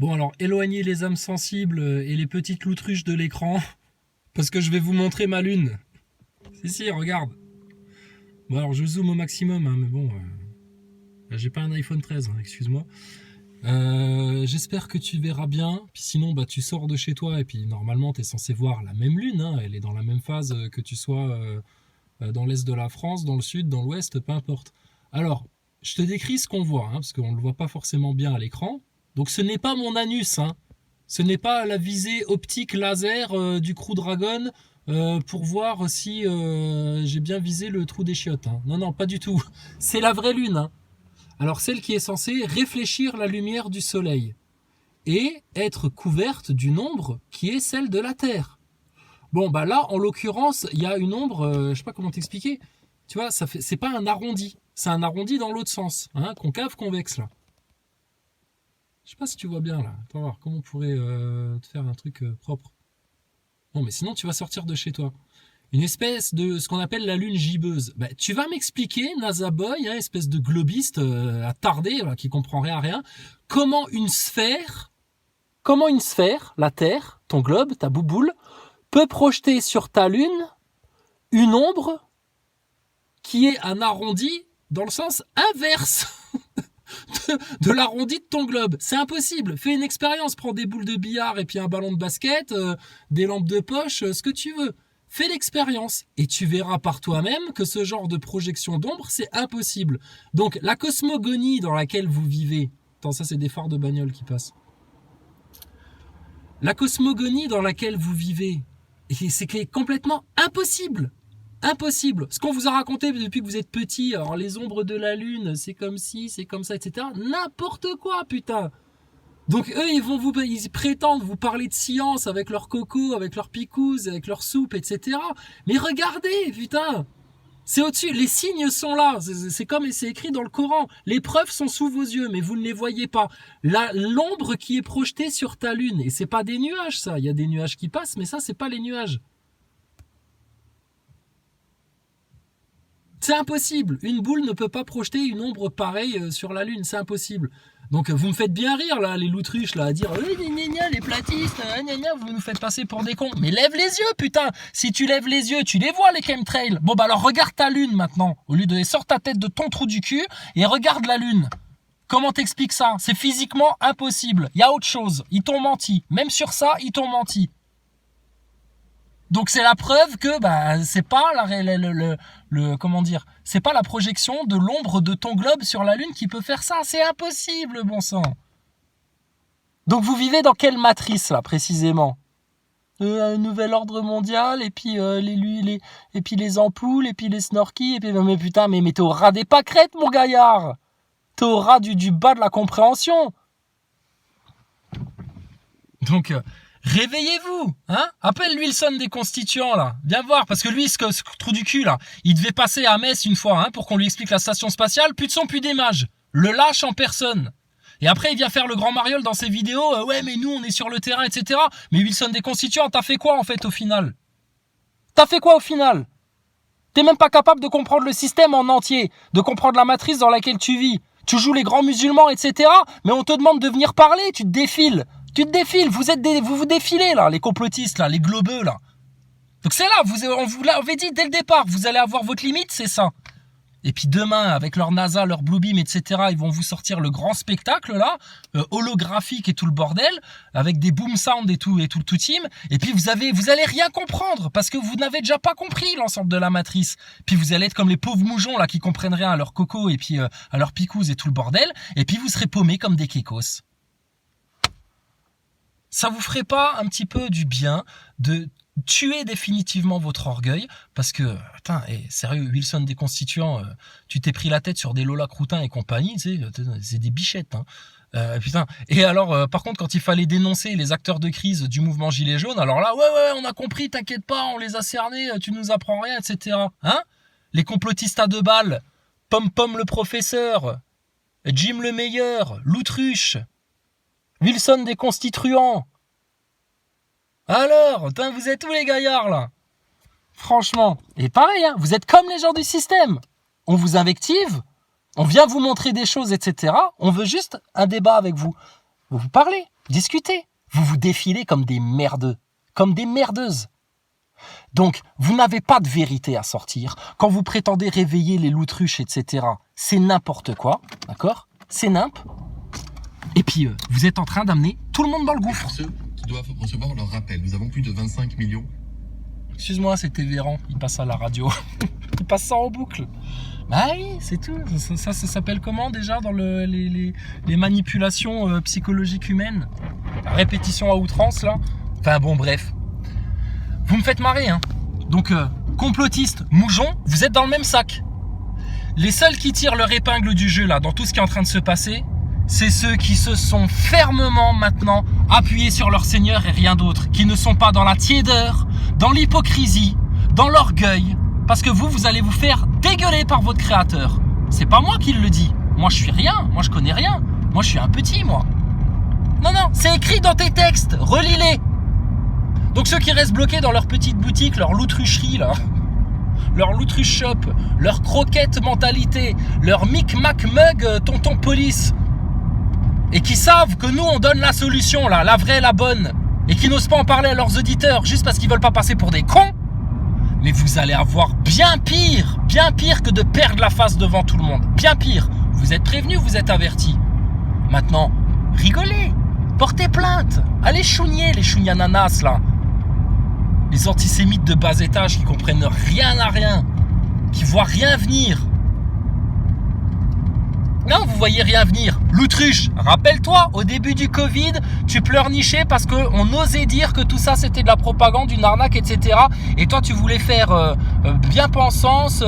Bon, alors, éloignez les âmes sensibles et les petites loutruches de l'écran, parce que je vais vous montrer ma lune. Si, regarde. Bon, alors, je zoome au maximum, hein, mais bon, j'ai pas un iPhone 13, hein, excuse-moi. J'espère que tu verras bien, puis sinon, bah, tu sors de chez toi, et puis normalement, tu es censé voir la même lune, hein, elle est dans la même phase que tu sois dans l'est de la France, dans le sud, dans l'ouest, peu importe. Alors, je te décris ce qu'on voit, hein, parce qu'on ne le voit pas forcément bien à l'écran. Donc ce n'est pas mon anus, hein. Ce n'est pas la visée optique laser du Crew Dragon pour voir si j'ai bien visé le trou des chiottes, hein. Non, non, pas du tout. C'est la vraie lune, hein. Alors celle qui est censée réfléchir la lumière du soleil et être couverte d'une ombre qui est celle de la Terre. Bon, bah là, en l'occurrence, il y a une ombre, je sais pas comment t'expliquer. Tu vois, c'est pas un arrondi, c'est un arrondi dans l'autre sens, hein, concave, convexe là. Je sais pas si tu vois bien là. Attends voir comment on pourrait te faire un truc propre. Non, mais sinon tu vas sortir de chez toi. Une espèce de ce qu'on appelle la lune gibbeuse. Bah, tu vas m'expliquer, NASA Boy, hein, espèce de globiste attardé, voilà, qui comprend rien à rien, comment une sphère, la Terre, ton globe, ta bouboule, peut projeter sur ta lune une ombre qui est un arrondi dans le sens inverse de l'arrondi de ton globe. C'est impossible. Fais une expérience, prends des boules de billard et puis un ballon de basket, des lampes de poche, ce que tu veux. Fais l'expérience et tu verras par toi-même que ce genre de projection d'ombre, c'est impossible. Donc la cosmogonie dans laquelle vous vivez, attends, ça c'est des phares de bagnole qui passent. La cosmogonie dans laquelle vous vivez, c'est complètement impossible. Impossible. Ce qu'on vous a raconté depuis que vous êtes petit, alors les ombres de la lune, c'est comme ci, c'est comme ça, etc. N'importe quoi, putain. Donc eux, ils prétendent vous parler de science avec leur coco, avec leur picouse, avec leur soupe, etc. Mais regardez, putain. C'est au-dessus, les signes sont là, c'est écrit dans le Coran. Les preuves sont sous vos yeux, mais vous ne les voyez pas. L'ombre qui est projetée sur ta lune, et c'est pas des nuages, ça. Il y a des nuages qui passent, mais ça, c'est pas les nuages. C'est impossible. Une boule ne peut pas projeter une ombre pareille sur la Lune. C'est impossible. Donc vous me faites bien rire, là, les loutruches, là, à dire les platistes, vous nous faites passer pour des cons. Mais lève les yeux, putain. Si tu lèves les yeux, tu les vois, les chemtrails. Bon, bah alors regarde ta Lune maintenant. Au lieu de sors ta tête de ton trou du cul et regarde la Lune. Comment t'expliques ça? C'est physiquement impossible. Il y a autre chose. Ils t'ont menti. Même sur ça, ils t'ont menti. Donc c'est la preuve que bah c'est pas comment dire, c'est pas la projection de l'ombre de ton globe sur la Lune qui peut faire ça, c'est impossible, bon sang. Donc vous vivez dans quelle matrice là précisément? Un nouvel ordre mondial et puis et puis les ampoules et puis les snorkies et puis mais putain mais t'es au ras des pâquerettes mon gaillard. T'es au ras du bas de la compréhension. Donc réveillez-vous, hein? Appelle Wilson des Constituants, là. Viens voir, parce que lui, ce trou du cul, là, il devait passer à Metz une fois, hein, pour qu'on lui explique la station spatiale, plus de son, plus d'image. Le lâche en personne. Et après, il vient faire le grand mariole dans ses vidéos, ouais, mais nous, on est sur le terrain, etc. Mais Wilson des Constituants, t'as fait quoi, en fait, au final? T'as fait quoi, au final? T'es même pas capable de comprendre le système en entier, de comprendre la matrice dans laquelle tu vis. Tu joues les grands musulmans, etc. Mais on te demande de venir parler, tu te défiles. Tu te défiles, vous vous défilez là, les complotistes là, les globeux là. Donc c'est là, on vous l'avait dit dès le départ, vous allez avoir votre limite, c'est ça. Et puis demain, avec leur NASA, leur Bluebeam, etc., ils vont vous sortir le grand spectacle là, holographique et tout le bordel, avec des boom sound et tout le team. Et puis vous allez rien comprendre parce que vous n'avez déjà pas compris l'ensemble de la matrice. Puis vous allez être comme les pauvres moujons là qui comprennent rien à leur coco et puis à leur picouse et tout le bordel. Et puis vous serez paumés comme des kékos. Ça vous ferait pas un petit peu du bien de tuer définitivement votre orgueil? Parce que, putain, sérieux, Wilson des Constituants, tu t'es pris la tête sur des Lola Croutin et compagnie, tu sais, c'est des bichettes, hein. Putain. Et alors, par contre, quand il fallait dénoncer les acteurs de crise du mouvement Gilets jaunes, alors là, ouais, on a compris, t'inquiète pas, on les a cernés, tu nous apprends rien, etc. Hein? Les complotistes à 2 balles, Pom le professeur, Jim le meilleur, l'autruche, Wilson des Constituants. Alors, vous êtes où les gaillards là? Franchement, et pareil, hein, vous êtes comme les gens du système. On vous invective, on vient vous montrer des choses, etc. On veut juste un débat avec vous. vous parlez, discutez. Vous vous défilez comme des merdeux, comme des merdeuses. Donc, vous n'avez pas de vérité à sortir. Quand vous prétendez réveiller les loutruches, etc., c'est n'importe quoi, d'accord? C'est nimp. Et puis, vous êtes en train d'amener tout le monde dans le gouffre. Pour ceux qui doivent recevoir leur rappel, nous avons plus de 25 millions. Excuse-moi, c'était Véran, il passe à la radio. Il passe ça en boucle. Bah oui, c'est tout. Ça s'appelle comment déjà dans les manipulations psychologiques humaines? La répétition à outrance, là. Enfin bon, bref. Vous me faites marrer, hein. Donc, complotistes, moujons, vous êtes dans le même sac. Les seuls qui tirent leur épingle du jeu, là, dans tout ce qui est en train de se passer, c'est ceux qui se sont fermement, maintenant, appuyés sur leur Seigneur et rien d'autre. Qui ne sont pas dans la tiédeur, dans l'hypocrisie, dans l'orgueil. Parce que vous allez vous faire dégueuler par votre créateur. C'est pas moi qui le dis. Moi, je suis rien. Moi, je connais rien. Moi, je suis un petit, moi. Non, c'est écrit dans tes textes. Relis-les. Donc, ceux qui restent bloqués dans leur petite boutique, leur loutrucherie, là, leur loutruche shop, leur croquette mentalité, leur mic-mac mug tonton police, et qui savent que nous, on donne la solution, là, la vraie, la bonne, et qui n'osent pas en parler à leurs auditeurs juste parce qu'ils veulent pas passer pour des cons, mais vous allez avoir bien pire que de perdre la face devant tout le monde. Bien pire. Vous êtes prévenus, vous êtes avertis. Maintenant, rigolez, portez plainte, allez chougner les chougnananas là. Les antisémites de bas étage qui comprennent rien à rien, qui voient rien venir. Non, vous voyez rien venir. L'autruche, rappelle-toi, au début du Covid, tu pleurnichais parce qu'on osait dire que tout ça c'était de la propagande, une arnaque, etc. Et toi tu voulais faire bien-pensance,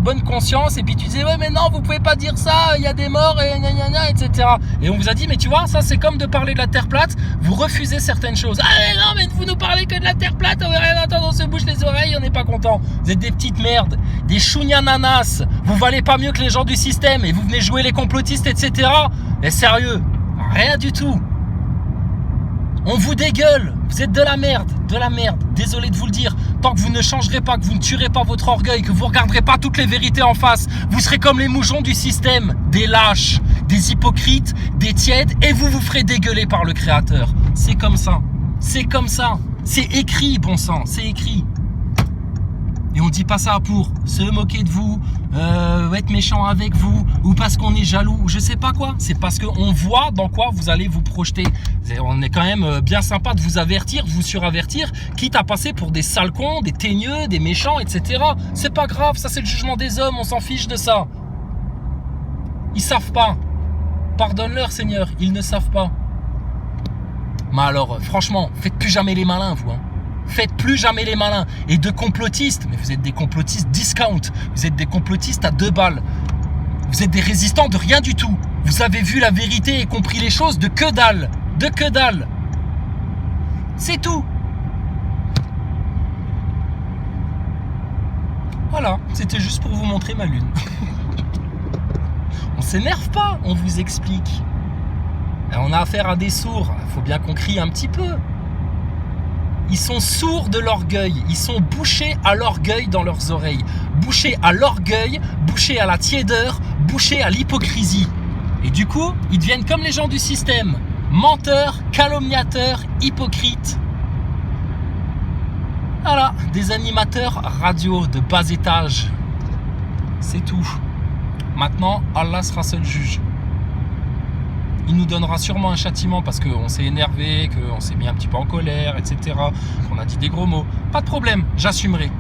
bonne conscience, et puis tu disais ouais mais non, vous pouvez pas dire ça, il y a des morts, et gna gna gna, etc. Et on vous a dit mais tu vois, ça c'est comme de parler de la Terre plate, vous refusez certaines choses. Ah mais non, mais vous nous parlez que de la Terre plate, on va rien entendre, on se bouche les oreilles, on n'est pas content. Vous êtes des petites merdes, des chougnananas, vous valez pas mieux que les gens du système, et vous venez jouer les complotistes, etc. Mais sérieux, rien du tout. On vous dégueule, vous êtes de la merde, désolé de vous le dire. Tant que vous ne changerez pas, que vous ne tuerez pas votre orgueil, que vous ne regarderez pas toutes les vérités en face, vous serez comme les moujons du système, des lâches, des hypocrites, des tièdes, et vous vous ferez dégueuler par le Créateur. C'est comme ça, c'est écrit, bon sang, c'est écrit. Et on dit pas ça pour se moquer de vous, être méchant avec vous, ou parce qu'on est jaloux, ou je sais pas quoi. C'est parce qu'on voit dans quoi vous allez vous projeter. On est quand même bien sympa de vous avertir, de vous suravertir, quitte à passer pour des sales cons, des teigneux, des méchants, etc. C'est pas grave, ça c'est le jugement des hommes, on s'en fiche de ça. Ils savent pas. Pardonne-leur, Seigneur, ils ne savent pas. Mais alors, franchement, faites plus jamais les malins, vous, hein. Faites plus jamais les malins. Et de complotistes, mais vous êtes des complotistes discount, vous êtes des complotistes à 2 balles. Vous êtes des résistants de rien du tout. Vous avez vu la vérité et compris les choses de que dalle. De que dalle. C'est tout. Voilà, c'était juste pour vous montrer ma lune. On s'énerve pas, on vous explique. Et on a affaire à des sourds, il faut bien qu'on crie un petit peu. Ils sont sourds de l'orgueil, ils sont bouchés à l'orgueil dans leurs oreilles. Bouchés à l'orgueil, bouchés à la tiédeur, bouchés à l'hypocrisie. Et du coup, ils deviennent comme les gens du système. Menteurs, calomniateurs, hypocrites. Voilà, des animateurs radio de bas étage. C'est tout. Maintenant, Allah sera seul juge. Il nous donnera sûrement un châtiment parce qu'on s'est énervé, qu'on s'est mis un petit peu en colère, etc. Qu'on a dit des gros mots. Pas de problème, j'assumerai.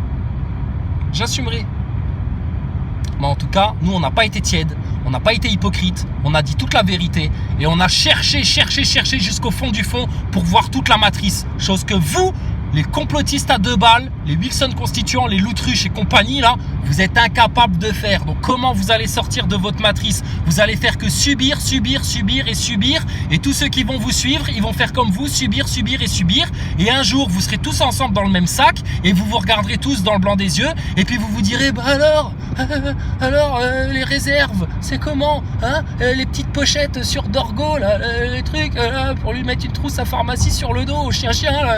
J'assumerai. Mais en tout cas, nous, on n'a pas été tiède, on n'a pas été hypocrite, on a dit toute la vérité et on a cherché jusqu'au fond du fond pour voir toute la matrice. Chose que vous, les complotistes à 2 balles, les Wilson constituants, les loutruches et compagnie, là, vous êtes incapables de faire. Donc comment vous allez sortir de votre matrice? Vous allez faire que subir. Et tous ceux qui vont vous suivre, ils vont faire comme vous, subir. Et un jour, vous serez tous ensemble dans le même sac et vous vous regarderez tous dans le blanc des yeux. Et puis vous vous direz, bah alors, les réserves, c'est comment, hein, les petites pochettes sur Dorgo, là, les trucs, pour lui mettre une trousse à pharmacie sur le dos au chien, là,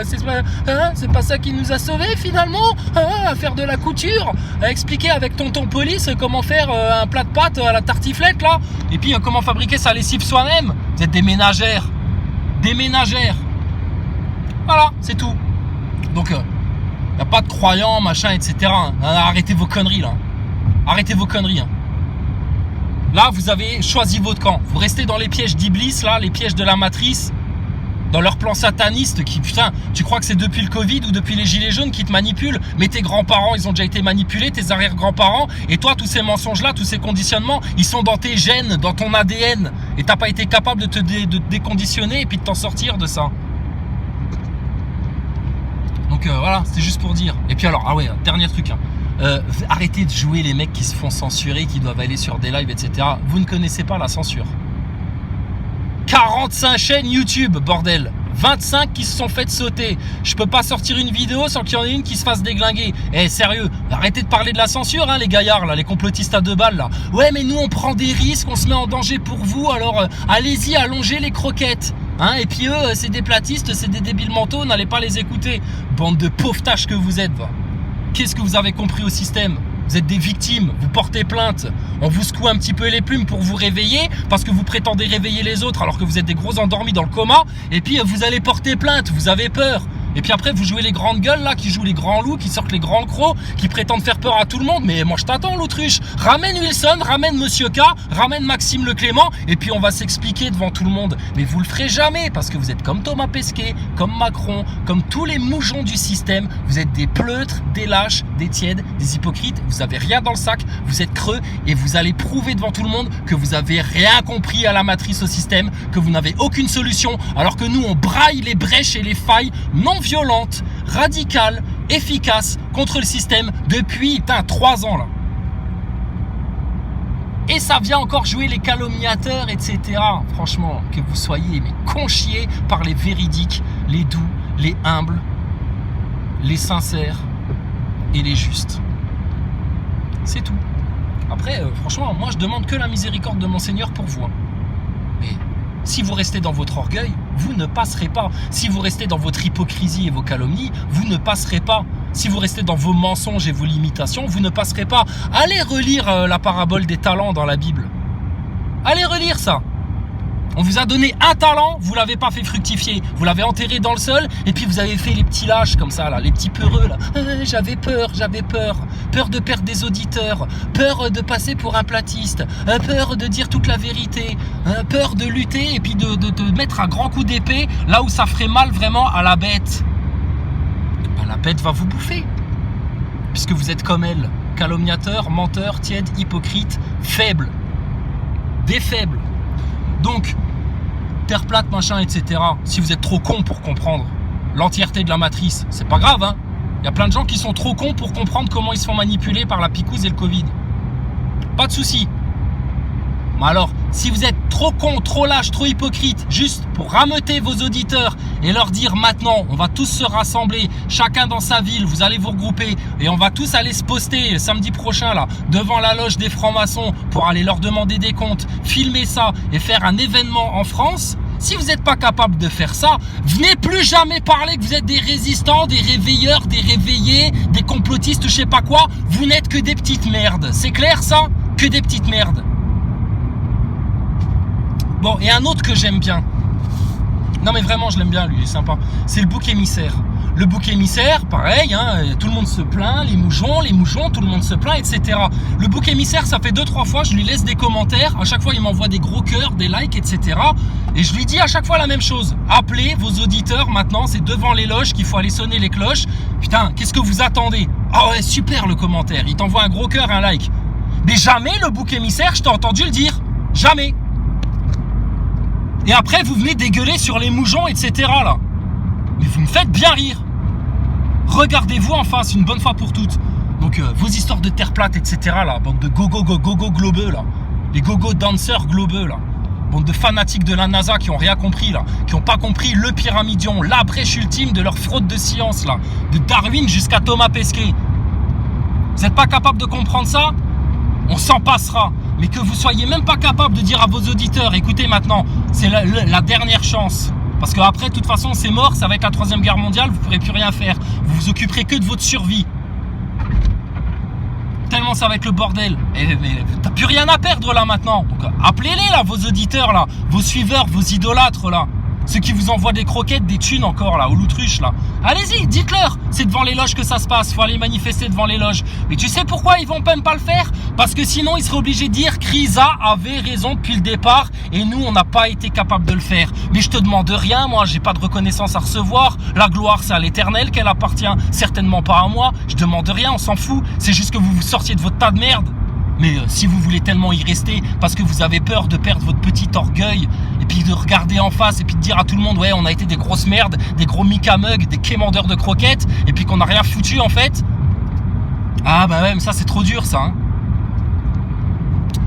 c'est pas ça qui nous a sauvés finalement, à faire de la couture, à expliquer avec tonton police comment faire un plat de pâtes à la tartiflette là, et puis comment fabriquer sa lessive soi-même. Vous êtes des ménagères, des ménagères. Voilà, c'est tout. Donc, y a pas de croyants, machin, etc. Arrêtez vos conneries, là. Arrêtez vos conneries. Hein. Là, vous avez choisi votre camp. Vous restez dans les pièges d'Iblis, là, les pièges de la matrice, dans leur plan sataniste qui, putain, tu crois que c'est depuis le Covid ou depuis les gilets jaunes qui te manipulent? Mais tes grands-parents, ils ont déjà été manipulés, tes arrière-grands-parents, et toi, tous ces mensonges-là, tous ces conditionnements, ils sont dans tes gènes, dans ton ADN, et t'as pas été capable de te déconditionner et puis de t'en sortir de ça. Donc voilà, c'était juste pour dire. Et puis alors, ah ouais, dernier truc, hein. Arrêtez de jouer les mecs qui se font censurer, qui doivent aller sur des lives, etc. Vous ne connaissez pas la censure. 45 chaînes YouTube, bordel. 25 qui se sont faites sauter. Je peux pas sortir une vidéo sans qu'il y en ait une qui se fasse déglinguer. Eh sérieux, arrêtez de parler de la censure, hein, les gaillards, là, les complotistes à 2 balles, là. Ouais, mais nous on prend des risques, on se met en danger pour vous, alors allez-y, allongez les croquettes. Hein, et puis eux, c'est des platistes, c'est des débiles mentaux, n'allez pas les écouter. Bande de pauvres tâches que vous êtes, va. Qu'est-ce que vous avez compris au système? Vous êtes des victimes, vous portez plainte. On vous secoue un petit peu les plumes pour vous réveiller parce que vous prétendez réveiller les autres alors que vous êtes des gros endormis dans le coma. Et puis vous allez porter plainte, vous avez peur. Et puis après vous jouez les grandes gueules là, qui jouent les grands loups, qui sortent les grands crocs, qui prétendent faire peur à tout le monde. Mais moi je t'attends l'autruche. Ramène Wilson, ramène Monsieur K, ramène Maxime Le Clément et puis on va s'expliquer devant tout le monde. Mais vous le ferez jamais parce que vous êtes comme Thomas Pesquet, comme Macron, comme tous les moujons du système. Vous êtes des pleutres, des lâches, des tièdes, des hypocrites. Vous avez rien dans le sac, vous êtes creux et vous allez prouver devant tout le monde que vous avez rien compris à la matrice, au système, que vous n'avez aucune solution alors que nous on braille les brèches et les failles non violente, radicale, efficace contre le système depuis 3 ans là. Et ça vient encore jouer les calomniateurs, etc. Franchement, que vous soyez mais conchiés par les véridiques, les doux, les humbles, les sincères et les justes. C'est tout. Après, franchement, moi je demande que la miséricorde de mon Seigneur pour vous. Hein. Mais si vous restez dans votre orgueil, vous ne passerez pas. Si vous restez dans votre hypocrisie et vos calomnies, vous ne passerez pas. Si vous restez dans vos mensonges et vos limitations, vous ne passerez pas. Allez relire la parabole des talents dans la Bible. Allez relire ça. On vous a donné un talent, vous l'avez pas fait fructifier. Vous l'avez enterré dans le sol et puis vous avez fait les petits lâches comme ça, là, les petits peureux. Là. J'avais peur. Peur de perdre des auditeurs. Peur de passer pour un platiste. Peur de dire toute la vérité. Peur de lutter et puis de mettre un grand coup d'épée là où ça ferait mal vraiment à la bête. Ben, la bête va vous bouffer. Puisque vous êtes comme elle. Calomniateur, menteur, tiède, hypocrite, faible. Des faibles. Donc, terre plate, machin, etc. Si vous êtes trop con pour comprendre l'entièreté de la matrice, c'est pas grave, hein. Il y a plein de gens qui sont trop cons pour comprendre comment ils se font manipuler par la picouse et le Covid. Pas de souci. Mais alors, si vous êtes trop con, trop lâche, trop hypocrite, juste pour rameuter vos auditeurs et leur dire maintenant, on va tous se rassembler, chacun dans sa ville, vous allez vous regrouper et on va tous aller se poster samedi prochain là, devant la loge des francs-maçons pour aller leur demander des comptes, filmer ça et faire un événement en France. Si vous n'êtes pas capable de faire ça, venez plus jamais parler que vous êtes des résistants, des réveilleurs, des réveillés, des complotistes, je sais pas quoi. Vous n'êtes que des petites merdes. C'est clair ça? Que des petites merdes. Bon, et un autre que j'aime bien. Non mais vraiment, je l'aime bien lui, il est sympa. C'est le bouc émissaire. Le bouc émissaire, pareil, hein, tout le monde se plaint, les mouchons, tout le monde se plaint, etc. Le bouc émissaire, ça fait 2-3 fois, je lui laisse des commentaires. À chaque fois, il m'envoie des gros cœurs, des likes, etc. Et je lui dis à chaque fois la même chose. Appelez vos auditeurs maintenant, c'est devant les loges qu'il faut aller sonner les cloches. Putain, qu'est-ce que vous attendez? Ah ouais, super le commentaire. Il t'envoie un gros cœur, un like. Mais jamais le bouc émissaire, je t'ai entendu le dire. Jamais. Et après, vous venez dégueuler sur les moujons, etc. là. Mais vous me faites bien rire. Regardez-vous en face une bonne fois pour toutes. Donc vos histoires de terre plate, etc. là, bande de gogo globeux là, les gogo danseurs globeux là, bande de fanatiques de la NASA qui ont rien compris là, qui ont pas compris le pyramidion, la brèche ultime de leur fraude de science là, de Darwin jusqu'à Thomas Pesquet. Vous n'êtes pas capable de comprendre ça? On s'en passera. Mais que vous soyez même pas capable de dire à vos auditeurs, écoutez maintenant, c'est la dernière chance. Parce qu'après, de toute façon, c'est mort, ça va être la 3e guerre mondiale, vous ne pourrez plus rien faire. Vous vous occuperez que de votre survie. Tellement ça va être le bordel. Mais t'as plus rien à perdre là maintenant. Donc appelez-les là, vos auditeurs là, vos suiveurs, vos idolâtres là. Ceux qui vous envoient des croquettes, des thunes encore là, aux loutruches là. Allez-y, dites-leur, c'est devant les loges que ça se passe, faut aller manifester devant les loges. Mais tu sais pourquoi ils vont même pas le faire? Parce que sinon ils seraient obligés de dire Krisa avait raison depuis le départ et nous on n'a pas été capable de le faire. Mais je te demande rien, moi j'ai pas de reconnaissance à recevoir, la gloire c'est à l'Éternel qu'elle appartient, certainement pas à moi, je demande rien, on s'en fout, c'est juste que vous vous sortiez de votre tas de merde. Mais si vous voulez tellement y rester parce que vous avez peur de perdre votre petit orgueil et puis de regarder en face et puis de dire à tout le monde ouais on a été des grosses merdes, des gros micamugs, des quémandeurs de croquettes et puis qu'on n'a rien foutu en fait. Ah bah ouais mais ça c'est trop dur ça hein.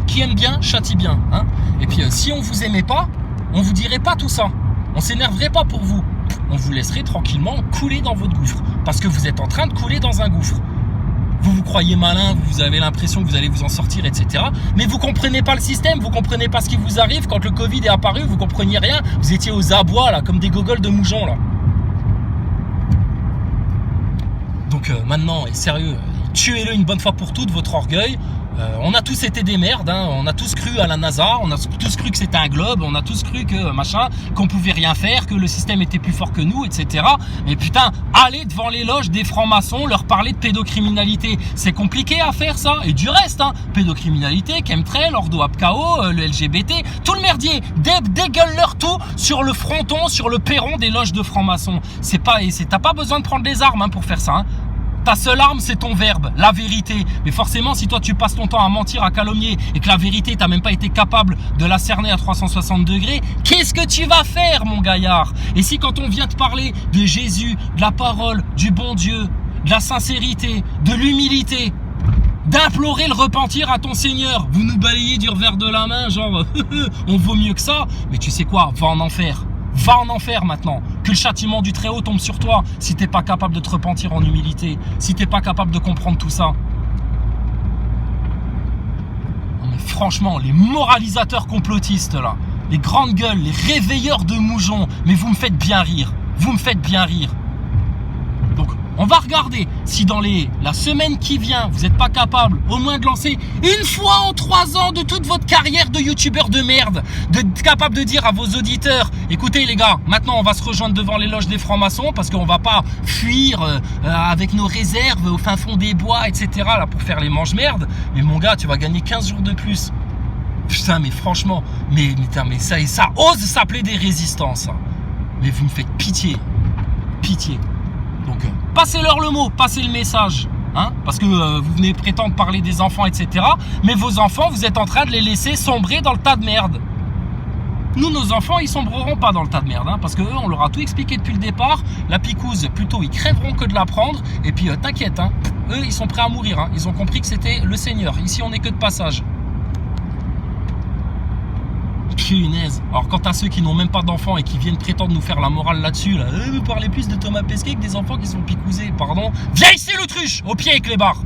Qui aime bien châtie bien hein. Et puis si on vous aimait pas, on vous dirait pas tout ça. On s'énerverait pas pour vous. On vous laisserait tranquillement couler dans votre gouffre parce que vous êtes en train de couler dans un gouffre. Vous vous croyez malin, vous avez l'impression que vous allez vous en sortir, etc. Mais vous comprenez pas le système, vous comprenez pas ce qui vous arrive. Quand le Covid est apparu, vous compreniez rien. Vous étiez aux abois, là, comme des gogoles de moujons, là. Donc maintenant, et sérieux, tuez-le une bonne fois pour toutes, votre orgueil. On a tous été des merdes, hein. On a tous cru à la NASA, on a tous cru que c'était un globe, on a tous cru que machin, qu'on pouvait rien faire, que le système était plus fort que nous, etc. Mais putain, allez devant les loges des francs-maçons, leur parler de pédocriminalité. C'est compliqué à faire ça. Et du reste, hein, pédocriminalité, chemtrail, ordo-apcao, le LGBT, tout le merdier, dégueule-leur tout sur le fronton, sur le perron des loges de francs-maçons. T'as pas besoin de prendre les armes hein, pour faire ça. Hein. Ta seule arme c'est ton verbe, la vérité. Mais forcément si toi tu passes ton temps à mentir, à calomnier et que la vérité t'as même pas été capable de la cerner à 360 degrés, qu'est-ce que tu vas faire mon gaillard? Et si quand on vient te parler de Jésus, de la parole, du bon Dieu, de la sincérité, de l'humilité, d'implorer le repentir à ton Seigneur, vous nous balayez du revers de la main genre on vaut mieux que ça, mais tu sais quoi, va en enfer. Va en enfer maintenant, que le châtiment du Très-Haut tombe sur toi si t'es pas capable de te repentir en humilité, si t'es pas capable de comprendre tout ça. Non mais franchement, les moralisateurs complotistes là, les grandes gueules, les réveilleurs de moujons, mais vous me faites bien rire, vous me faites bien rire. Donc on va regarder si dans la semaine qui vient, vous n'êtes pas capable au moins de lancer une fois en 3 ans de toute votre carrière de youtubeur de merde, d'être capable de dire à vos auditeurs, écoutez les gars, maintenant on va se rejoindre devant les loges des francs-maçons parce qu'on va pas fuir avec nos réserves au fin fond des bois, etc. là pour faire les mange-merdes. Mais mon gars, tu vas gagner 15 jours de plus. Putain, mais franchement, mais ça ose s'appeler des résistants, ça. Mais vous me faites pitié. Pitié. Donc, passez-leur le mot, passez le message. Hein, parce que vous venez prétendre parler des enfants, etc. Mais vos enfants, vous êtes en train de les laisser sombrer dans le tas de merde. Nous, nos enfants, ils sombreront pas dans le tas de merde. Hein, parce qu'eux, on leur a tout expliqué depuis le départ. La picouse, plutôt, ils crèveront que de la prendre. Et puis, t'inquiète, hein, eux, ils sont prêts à mourir. Hein, ils ont compris que c'était le Seigneur. Ici, on n'est que de passage. Punaise. Alors quant à ceux qui n'ont même pas d'enfants et qui viennent prétendre nous faire la morale là-dessus, là, vous parlez plus de Thomas Pesquet que des enfants qui sont picousés, pardon. Viens ici l'autruche, au pied avec les barres.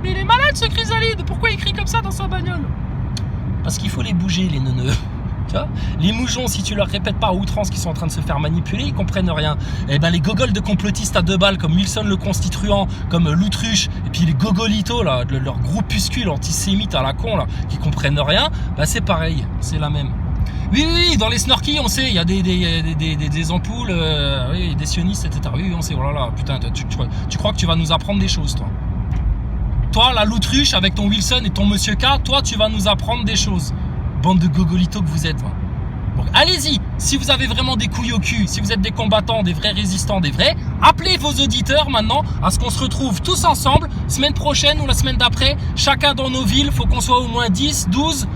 Mais il est malade ce chrysalide, pourquoi il crie comme ça dans sa bagnole? Parce qu'il faut les bouger les neuneux. Tu vois, les moujons, si tu leur répètes pas à outrance qu'ils sont en train de se faire manipuler, ils comprennent rien. Et ben les gogoles de complotistes à 2 balles comme Wilson le Constituant, comme l'autruche, et puis les gogolitos là, leur groupuscule antisémite à la con là, qui comprennent rien, bah c'est pareil, c'est la même. Oui, dans les snorkies, on sait, il y a des ampoules, oui, des sionistes, etc. Oui, on sait, oh là là, putain, tu crois que tu vas nous apprendre des choses, toi. Toi, la l'autruche, avec ton Wilson et ton Monsieur K, toi, tu vas nous apprendre des choses. Bande de gogolitos que vous êtes. Donc allez-y, si vous avez vraiment des couilles au cul, si vous êtes des combattants, des vrais résistants, des vrais, appelez vos auditeurs maintenant à ce qu'on se retrouve tous ensemble, semaine prochaine ou la semaine d'après, chacun dans nos villes, faut qu'on soit au moins 10, 12.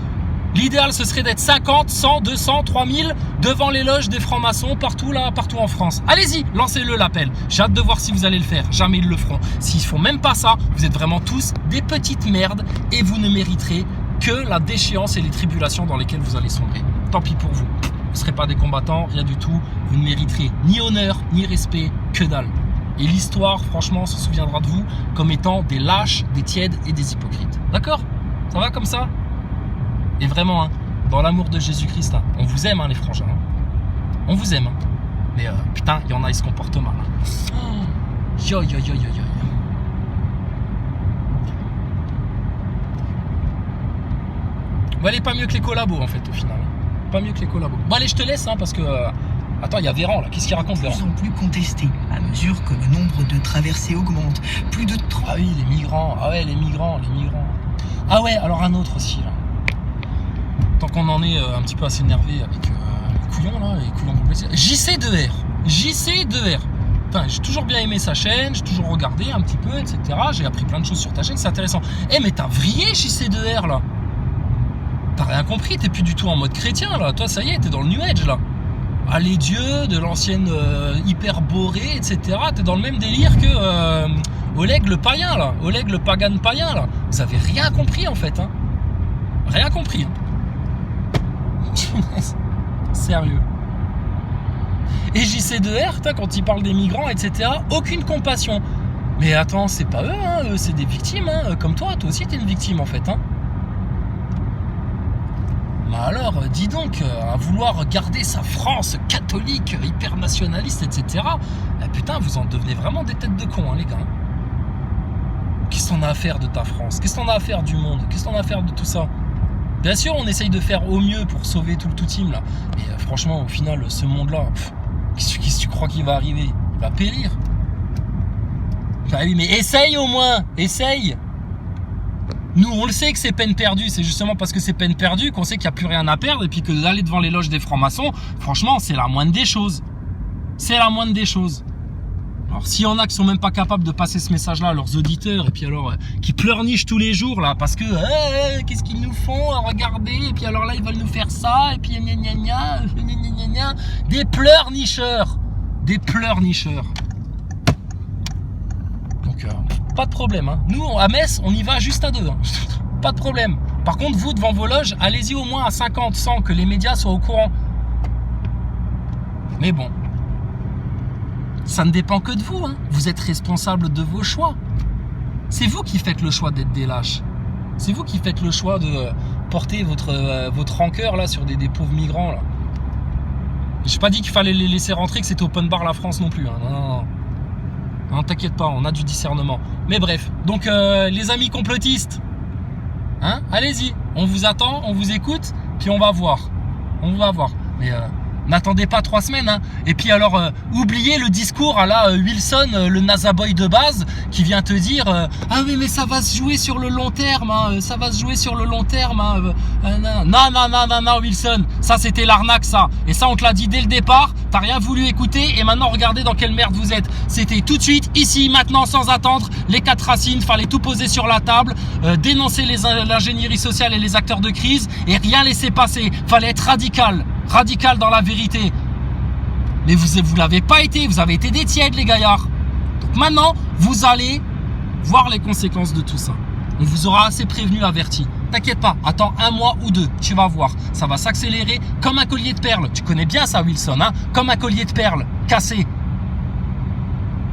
L'idéal ce serait d'être 50, 100, 200, 3000 devant les loges des francs-maçons partout là, partout en France. Allez-y, lancez-le l'appel. J'ai hâte de voir si vous allez le faire. Jamais ils le feront. S'ils font même pas ça, vous êtes vraiment tous des petites merdes et vous ne mériterez que la déchéance et les tribulations dans lesquelles vous allez sombrer. Tant pis pour vous. Vous ne serez pas des combattants, rien du tout. Vous ne mériterez ni honneur, ni respect, que dalle. Et l'histoire, franchement, se souviendra de vous comme étant des lâches, des tièdes et des hypocrites. D'accord? Ça va comme ça? Et vraiment, hein, dans l'amour de Jésus-Christ, hein, on vous aime, hein, les frangins. Hein. On vous aime. Hein. Mais putain, il y en a, ils se comportent mal. Hein. Yo. Bon, elle est pas mieux que les collabos, en fait, au final. Pas mieux que les collabos. Bon allez, je te laisse, hein, parce que... Attends, il y a Véran, là. Qu'est-ce qu'il raconte, Véran? De plus en plus contesté, à mesure que le nombre de traversées augmente. Plus de 30... Ah oui, les migrants. Ah ouais, les migrants. Ah ouais, alors un autre aussi, là. Tant qu'on en est un petit peu à s'énerver avec les couillons, là, les couillons complexés. JC2R. Putain, j'ai toujours bien aimé sa chaîne, j'ai toujours regardé un petit peu, etc. J'ai appris plein de choses sur ta chaîne, c'est intéressant. Eh, mais t'as vrillé JC2R, là. T'as rien compris, t'es plus du tout en mode chrétien, là. Toi, ça y est, t'es dans le New Age, là. Ah, les dieux de l'ancienne hyperborée, etc. T'es dans le même délire que Oleg le païen, là. Oleg le pagan païen, là. Vous avez rien compris, en fait, hein. Rien compris, hein. Sérieux. Et JC2R, quand ils parlent des migrants, etc., aucune compassion. Mais attends, c'est pas eux, hein, eux, c'est des victimes, hein, comme toi aussi t'es une victime en fait. Hein. Bah alors, dis donc, à vouloir garder sa France catholique, hyper nationaliste, etc., putain, vous en devenez vraiment des têtes de cons, hein, les gars. Qu'est-ce qu'on a à faire de ta France? Qu'est-ce qu'on a à faire du monde? Qu'est-ce qu'on a à faire de tout ça? Bien sûr, on essaye de faire au mieux pour sauver tout le tout-team, là. Mais franchement, au final, ce monde-là, qu'est-ce que tu crois qu'il va arriver? Il va périr. Bah oui, mais essaye au moins! Essaye! Nous, on le sait que c'est peine perdue. C'est justement parce que c'est peine perdue qu'on sait qu'il n'y a plus rien à perdre. Et puis que d'aller devant les loges des francs-maçons, franchement, c'est la moindre des choses. C'est la moindre des choses. Alors, s'il y en a qui sont même pas capables de passer ce message-là à leurs auditeurs, et puis alors, qui pleurnichent tous les jours, là, parce que, qu'est-ce qu'ils nous font? Regardez, et puis alors là, ils veulent nous faire ça, et puis gna gna gna, gna gna gna gna. Des pleurnicheurs. Des pleurnicheurs. Donc, pas de problème, hein. Nous, à Metz, on y va juste à 2, hein. Pas de problème. Par contre, vous, devant vos loges, allez-y au moins à 50, 100, que les médias soient au courant. Mais bon. Ça ne dépend que de vous, hein. Vous êtes responsable de vos choix. C'est vous qui faites le choix d'être des lâches. C'est vous qui faites le choix de porter votre rancœur là sur des pauvres migrants là. J'ai pas dit qu'il fallait les laisser rentrer, que c'était open bar la France non plus, hein. Non. Non, t'inquiète pas, on a du discernement. Mais bref, donc les amis complotistes, hein, allez-y, on vous attend, on vous écoute, puis on va voir. On va voir. Mais n'attendez pas 3 semaines, hein. Et puis alors, oubliez le discours à la Wilson, le Nazaboy de base, qui vient te dire ah oui, mais ça va se jouer sur le long terme, hein, ça va se jouer sur le long terme. Hein, non, Wilson, ça c'était l'arnaque, ça. Et ça, on te l'a dit dès le départ, t'as rien voulu écouter, et maintenant, regardez dans quelle merde vous êtes. C'était tout de suite, ici, maintenant, sans attendre, les 4 racines, fallait tout poser sur la table, dénoncer l'ingénierie sociale et les acteurs de crise, et rien laisser passer. Fallait être radical dans la vérité. Mais vous l'avez pas été, vous avez été des tièdes, les gaillards. Donc maintenant, vous allez voir les conséquences de tout ça. On vous aura assez prévenu, averti. T'inquiète pas, attends 1 mois ou 2, tu vas voir. Ça va s'accélérer comme un collier de perles. Tu connais bien ça, Wilson, hein? Comme un collier de perles, cassé.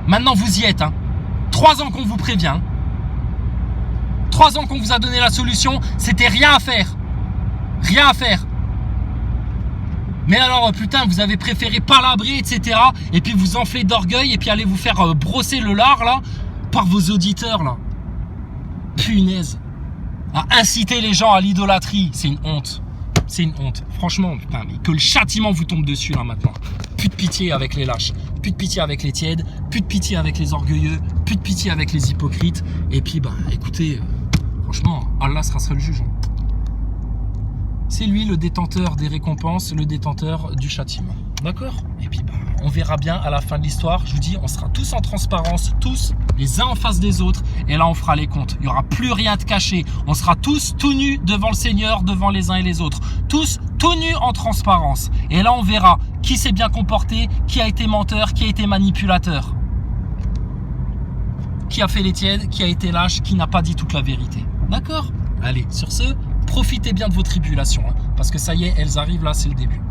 Maintenant, vous y êtes, hein. 3 ans qu'on vous prévient. 3 ans qu'on vous a donné la solution, c'était rien à faire. Rien à faire. Mais alors, putain, vous avez préféré palabrer, etc. Et puis vous enfler d'orgueil et puis aller vous faire brosser le lard, là, par vos auditeurs, là. Punaise. À inciter les gens à l'idolâtrie, c'est une honte. C'est une honte. Franchement, putain, mais que le châtiment vous tombe dessus, là, maintenant. Plus de pitié avec les lâches. Plus de pitié avec les tièdes. Plus de pitié avec les orgueilleux. Plus de pitié avec les hypocrites. Et puis, bah, écoutez, franchement, Allah sera seul juge, hein. C'est lui le détenteur des récompenses, le détenteur du châtiment. D'accord? Et puis, bah, on verra bien à la fin de l'histoire. Je vous dis, on sera tous en transparence, tous les uns en face des autres. Et là, on fera les comptes. Il n'y aura plus rien de caché. On sera tous tout nus devant le Seigneur, devant les uns et les autres. Tous tout nus en transparence. Et là, on verra qui s'est bien comporté, qui a été menteur, qui a été manipulateur. Qui a fait les tièdes, qui a été lâche, qui n'a pas dit toute la vérité. D'accord? Allez, sur ce, profitez bien de vos tribulations, hein, parce que ça y est, elles arrivent là, c'est le début.